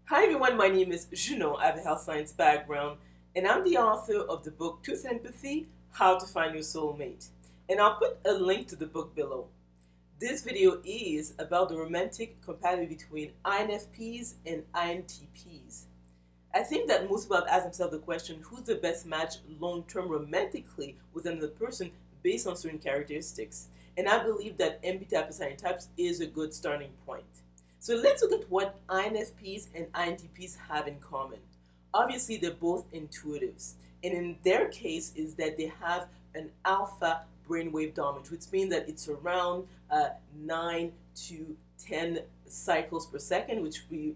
Hi everyone, my name is Junon. I have a health science background, and I'm the author of the book Truth and Empathy: How to Find Your Soulmate. And I'll put a link to the book below. This video is about the romantic compatibility between INFPs and INTPs. I think that most people have asked themselves the question, who's the best match long-term romantically with another person based on certain characteristics? And I believe that MBTI personality types is a good starting point. So let's look at what INFPs and INTPs have in common. Obviously, they're both intuitives, and in their case is that they have an alpha brainwave dominance, which means that it's around 9 to 10 cycles per second, which we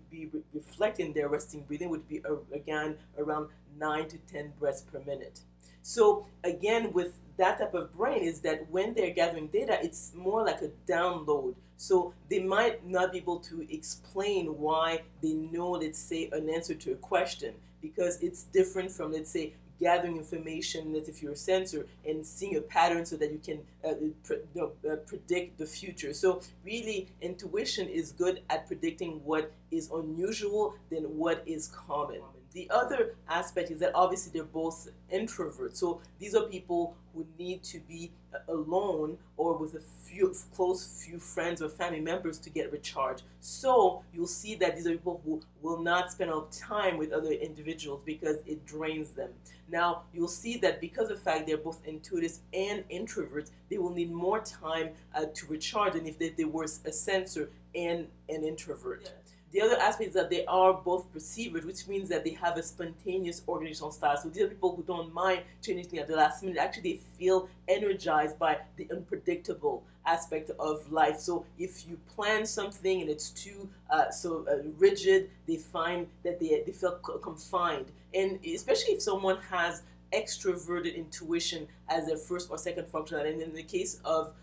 reflect in their resting breathing, would be again around 9 to 10 breaths per minute. So again, with that type of brain is that when they're gathering data, it's more like a download. So they might not be able to explain why they know, let's say, an answer to a question, because it's different from, let's say, gathering information, that if you're a sensor, and seeing a pattern so that you can predict the future. So really, intuition is good at predicting what is unusual than what is common. The other aspect is that obviously they're both introverts. So these are people who need to be alone or with a few close friends or family members to get recharged. So you'll see that these are people who will not spend a lot of time with other individuals because it drains them. Now you'll see that because of the fact they're both intuitives and introverts, they will need more time to recharge than if they were a sensor and an introvert. Yeah. The other aspect is that they are both perceivers, which means that they have a spontaneous organizational style. So these are people who don't mind changing things at the last minute. Actually, they feel energized by the unpredictable aspect of life. So if you plan something and it's too rigid, they find that they feel confined. And especially if someone has extroverted intuition as their first or second function. And in the case of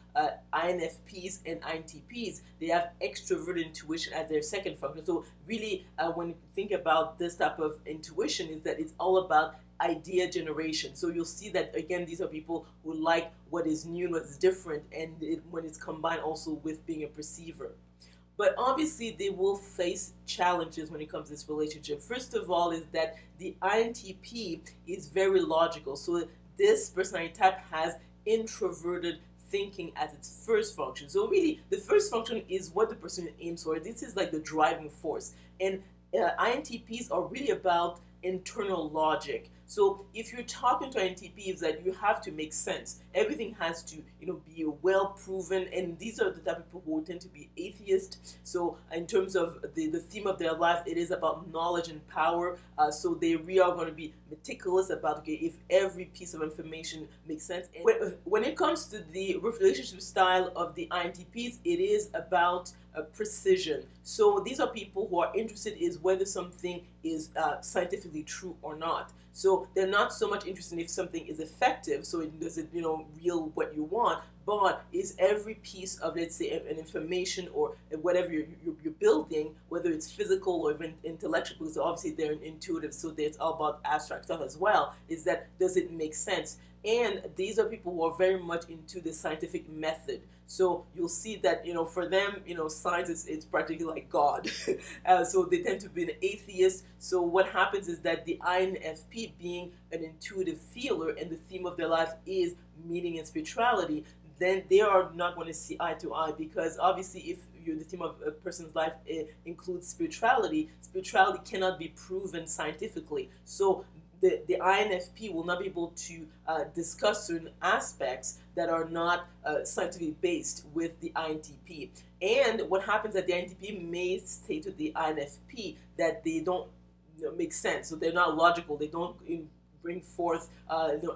INFPs and INTPs, they have extroverted intuition as their second function. So really, when you think about this type of intuition, is that it's all about idea generation. So you'll see that again, these are people who like what is new, what is different, and when it's combined also with being a perceiver. But obviously, they will face challenges when it comes to this relationship. First of all, is that the INTP is very logical. So this personality type has introverted thinking as its first function. So really, the first function is what the person aims for. This is like the driving force. And INTPs are really about internal logic. So if you're talking to INTPs, that you have to make sense. Everything has to, be well proven. And these are the type of people who tend to be atheists. So in terms of the theme of their life, it is about knowledge and power. So they really are going to be meticulous about, okay, if every piece of information makes sense. And when it comes to the relationship style of the INTPs, it is about precision. So these are people who are interested in whether something is scientifically true or not. So they're not so much interested in if something is effective, so does it, real what you want, but is every piece of, let's say, an information or whatever you're building, whether it's physical or even intellectual, because obviously they're intuitive, so it's all about abstract stuff as well, is that does it make sense? And these are people who are very much into the scientific method. So you'll see that, for them, science is practically like God. So they tend to be an atheist. So what happens is that the INFP, being an intuitive feeler and the theme of their life is meaning and spirituality, then they are not going to see eye to eye, because obviously if the theme of a person's life includes spirituality cannot be proven scientifically. So the INFP will not be able to discuss certain aspects that are not scientifically based with the INTP. And what happens that the INTP may say to the INFP that they don't make sense, so they're not logical, they don't bring forth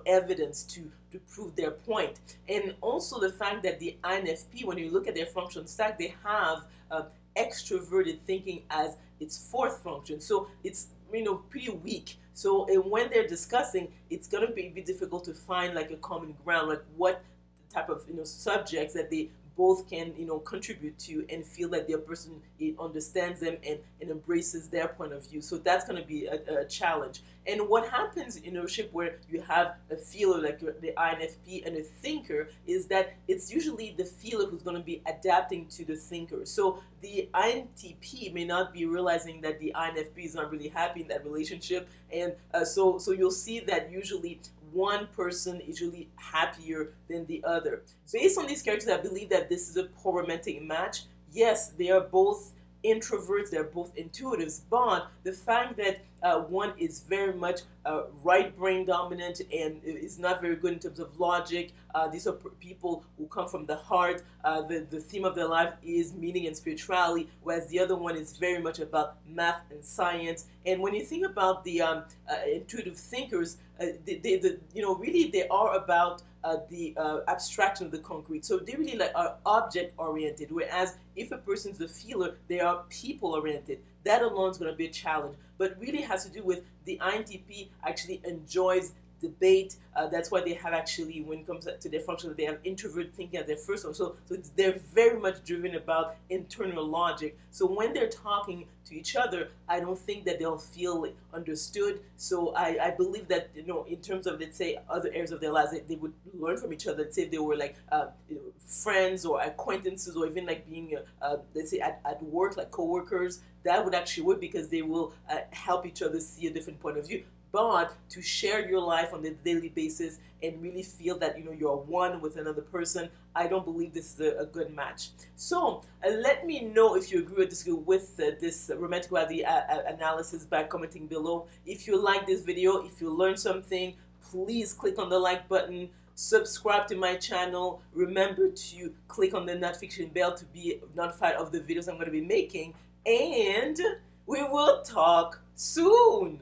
evidence to prove their point. And also the fact that the INFP, when you look at their function stack, they have extroverted thinking as its fourth function. So it's pretty weak. So and when they're discussing, it's going to be difficult to find like a common ground, like what type of subjects that they both can, contribute to and feel that the other person understands them and embraces their point of view. So that's going to be a challenge. And what happens in a relationship where you have a feeler like the INFP and a thinker is that it's usually the feeler who's going to be adapting to the thinker. So the INTP may not be realizing that the INFP is not really happy in that relationship, and so you'll see that usually one person is usually happier than the other. Based on these characters, I believe that this is a poor romantic match. Yes, they are both introverts, they're both intuitives, but the fact that one is very much right brain dominant and is not very good in terms of logic. These are people who come from the heart. The theme of their life is meaning and spirituality, whereas the other one is very much about math and science. And when you think about the intuitive thinkers, really they are about the abstraction of the concrete. So they really are object oriented, whereas if a person's a feeler, they are people oriented. That alone is going to be a challenge, but really has to do with the INTP actually enjoys debate. That's why they have actually, when it comes to their function, they have introvert thinking as their first one. So they're very much driven about internal logic. So when they're talking to each other, I don't think that they'll feel understood. So I believe that, in terms of, let's say, other areas of their lives, they would learn from each other. Let's say if they were like friends or acquaintances, or even like being, let's say, at work, like co-workers, that would actually work because they will help each other see a different point of view. But to share your life on a daily basis and really feel that you're one with another person, I don't believe this is a good match. So let me know if you agree or disagree with this romantic reality analysis by commenting below. If you like this video, if you learned something, please click on the like button, subscribe to my channel. Remember to click on the notification bell to be notified of the videos I'm going to be making, and we will talk soon.